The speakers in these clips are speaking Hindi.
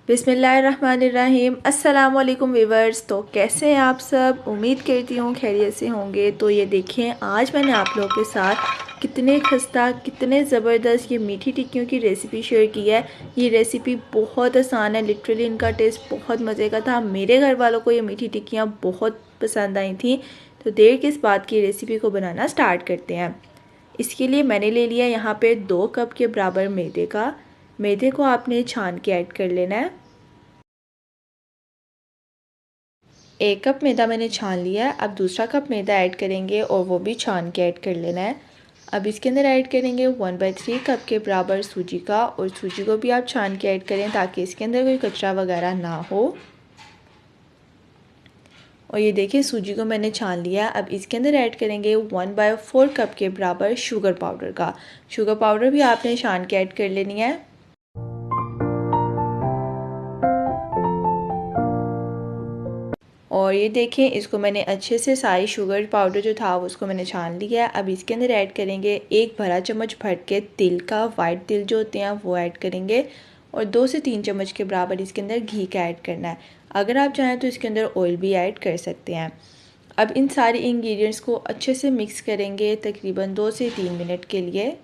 बिस्मिल्लाहिर्रहमानिर्रहीम। अस्सलाम वालेकुम वीवर्स। तो कैसे हैं आप सब? उम्मीद करती हूँ खैरियत से होंगे। तो ये देखें, आज मैंने आप लोगों के साथ कितने खस्ता कितने ज़बरदस्त ये मीठी टिक्कियों की रेसिपी शेयर की है। ये रेसिपी बहुत आसान है, लिटरली इनका टेस्ट बहुत मज़े का था। मेरे घर वालों को ये मीठी टिक्कियाँ बहुत पसंद आई थी। तो देर किस बात की, रेसिपी को बनाना स्टार्ट करते हैं। इसके लिए मैंने ले लिया यहाँ पे 2 कप के बराबर मैदे का। मैदे को आपने छान के ऐड कर लेना है। 1 कप मैदा मैंने छान लिया है। अब दूसरा कप मैदा ऐड करेंगे और वो भी छान के ऐड कर लेना है। अब इसके अंदर ऐड करेंगे 1/3 कप के बराबर सूजी का, और सूजी को भी आप छान के ऐड करें ताकि इसके अंदर कोई कचरा वगैरह ना हो। और ये देखिए, सूजी को मैंने छान लिया। अब इसके अंदर ऐड करेंगे 1/4 कप के बराबर शुगर पाउडर का। शुगर पाउडर भी आपने छान के ऐड कर लेनी है। और ये देखें, इसको मैंने अच्छे से सारी शुगर पाउडर जो था उसको मैंने छान लिया है। अब इसके अंदर ऐड करेंगे 1 बड़ा चम्मच भर के तिल का, वाइट तिल जो होते हैं वो ऐड करेंगे। और 2 से 3 चम्मच के बराबर इसके अंदर घी का ऐड करना है। अगर आप चाहें तो इसके अंदर ऑयल भी ऐड कर सकते हैं। अब इन सारे इंग्रेडिएंट्स को अच्छे से मिक्स करेंगे तकरीबन 2 से 3 मिनट के लिए।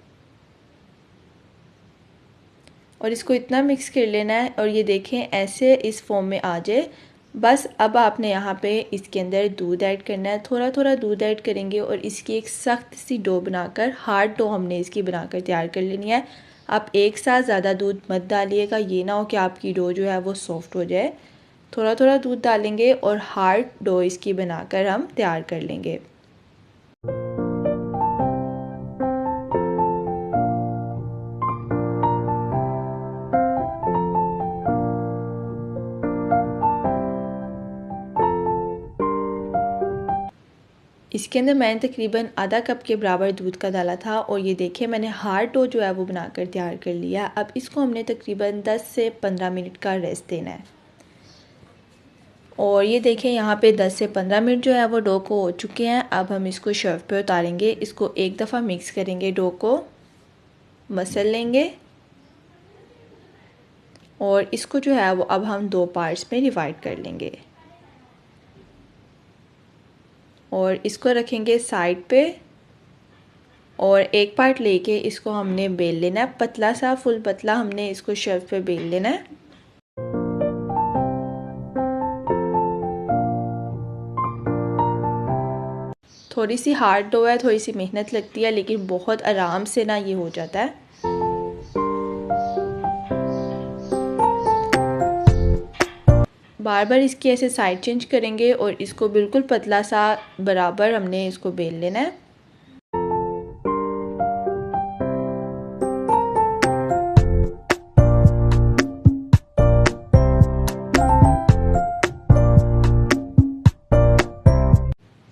और इसको इतना मिक्स कर लेना है, और ये देखें ऐसे इस फॉर्म में आ जाए बस। अब आपने यहाँ पे इसके अंदर दूध ऐड करना है। थोड़ा थोड़ा दूध ऐड करेंगे और इसकी एक सख्त सी डो बनाकर, हार्ड डो हमने इसकी बनाकर तैयार कर लेनी है। आप एक साथ ज़्यादा दूध मत डालिएगा, ये ना हो कि आपकी डो जो है वो सॉफ्ट हो जाए। थोड़ा थोड़ा दूध डालेंगे और हार्ड डो इसकी बनाकर हम तैयार कर लेंगे। इसके अंदर मैंने तकरीबन आधा कप के बराबर दूध का डाला था। और ये देखिए, मैंने हार्ड डो जो है वो बनाकर तैयार कर लिया। अब इसको हमने तकरीबन 10 से 15 मिनट का रेस्ट देना है। और ये देखें, यहाँ पे 10 से 15 मिनट जो है वो डो को हो चुके हैं। अब हम इसको शेल्फ पे उतारेंगे। इसको एक दफ़ा मिक्स करेंगे, डो को मसल लेंगे। और इसको जो है वो अब हम 2 पार्ट्स में डिवाइड कर लेंगे। और इसको रखेंगे साइड पे। और एक पार्ट लेके इसको हमने बेल लेना है, पतला सा, फुल पतला हमने इसको शेल्फ पे बेल लेना है। थोड़ी सी हार्ड डो है, थोड़ी सी मेहनत लगती है, लेकिन बहुत आराम से ना ये हो जाता है। बार बार इसकी ऐसे साइड चेंज करेंगे और इसको बिल्कुल पतला सा बराबर हमने इसको बेल लेना है।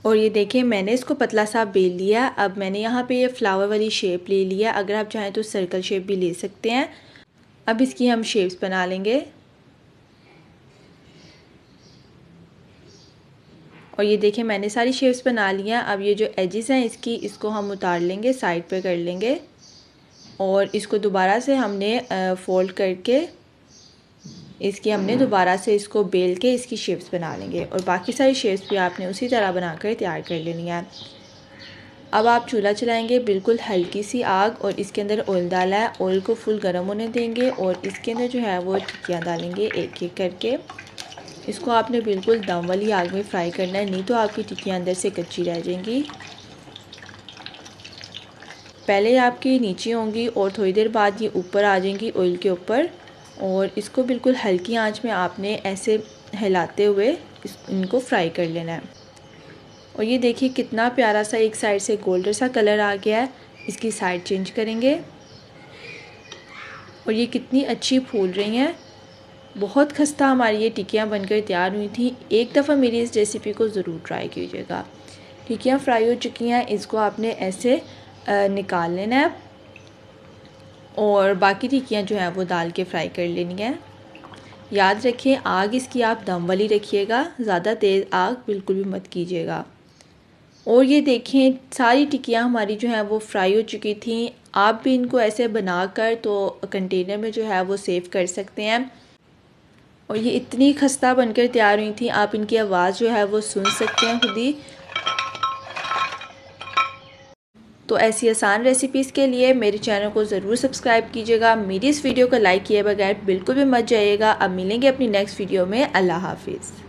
और ये देखिए, मैंने इसको पतला सा बेल लिया। अब मैंने यहाँ पे ये फ्लावर वाली शेप ले लिया। अगर आप चाहें तो सर्कल शेप भी ले सकते हैं। अब इसकी हम शेप्स बना लेंगे। और ये देखिए, मैंने सारी शेप्स बना ली हैं। अब ये जो एजेस हैं इसको हम उतार लेंगे, साइड पे कर लेंगे। और इसको दोबारा से हमने फोल्ड करके इसकी हमने दोबारा से इसको बेल के इसकी शेप्स बना लेंगे। और बाकी सारी शेप्स भी आपने उसी तरह बनाकर तैयार कर लेनी है। अब आप चूल्हा चलाएंगे, बिल्कुल हल्की सी आग, और इसके अंदर ऑयल डाला है। ऑयल को फुल गर्म होने देंगे और इसके अंदर जो है वो टिक्कियाँ डालेंगे एक एक करके। इसको आपने बिल्कुल दम वाली आग में फ्राई करना है, नहीं तो आपकी टिक्कियाँ अंदर से कच्ची रह जाएंगी। पहले आपकी नीचे होंगी और थोड़ी देर बाद ये ऊपर आ जाएंगी ऑयल के ऊपर। और इसको बिल्कुल हल्की आंच में आपने ऐसे हिलाते हुए इनको फ्राई कर लेना है। और ये देखिए, कितना प्यारा सा एक साइड से गोल्डन सा कलर आ गया है। इसकी साइड चेंज करेंगे। और ये कितनी अच्छी फूल रही हैं। बहुत खस्ता हमारी ये टिक्कियाँ बनकर तैयार हुई थी। एक दफ़ा मेरी इस रेसिपी को ज़रूर ट्राई कीजिएगा। टिक्कियाँ फ्राई हो चुकी हैं, इसको आपने ऐसे निकाल लेना है। और बाकी टिक्कियाँ जो हैं वो डाल के फ्राई कर लेनी है। याद रखिए, आग इसकी आप दम वाली रखिएगा, ज़्यादा तेज़ आग बिल्कुल भी मत कीजिएगा। और ये देखें, सारी टिक्कियाँ हमारी जो हैं वो फ्राई हो चुकी थी। आप भी इनको ऐसे बनाकर तो कंटेनर में जो है वो सेव कर सकते हैं। और ये इतनी खस्ता बनकर तैयार हुई थी, आप इनकी आवाज़ जो है वो सुन सकते हैं खुद ही। तो ऐसी आसान रेसिपीज़ के लिए मेरे चैनल को ज़रूर सब्सक्राइब कीजिएगा। मेरी इस वीडियो को लाइक किए बगैर बिल्कुल भी मत जाइएगा। अब मिलेंगे अपनी नेक्स्ट वीडियो में। अल्लाह हाफिज़।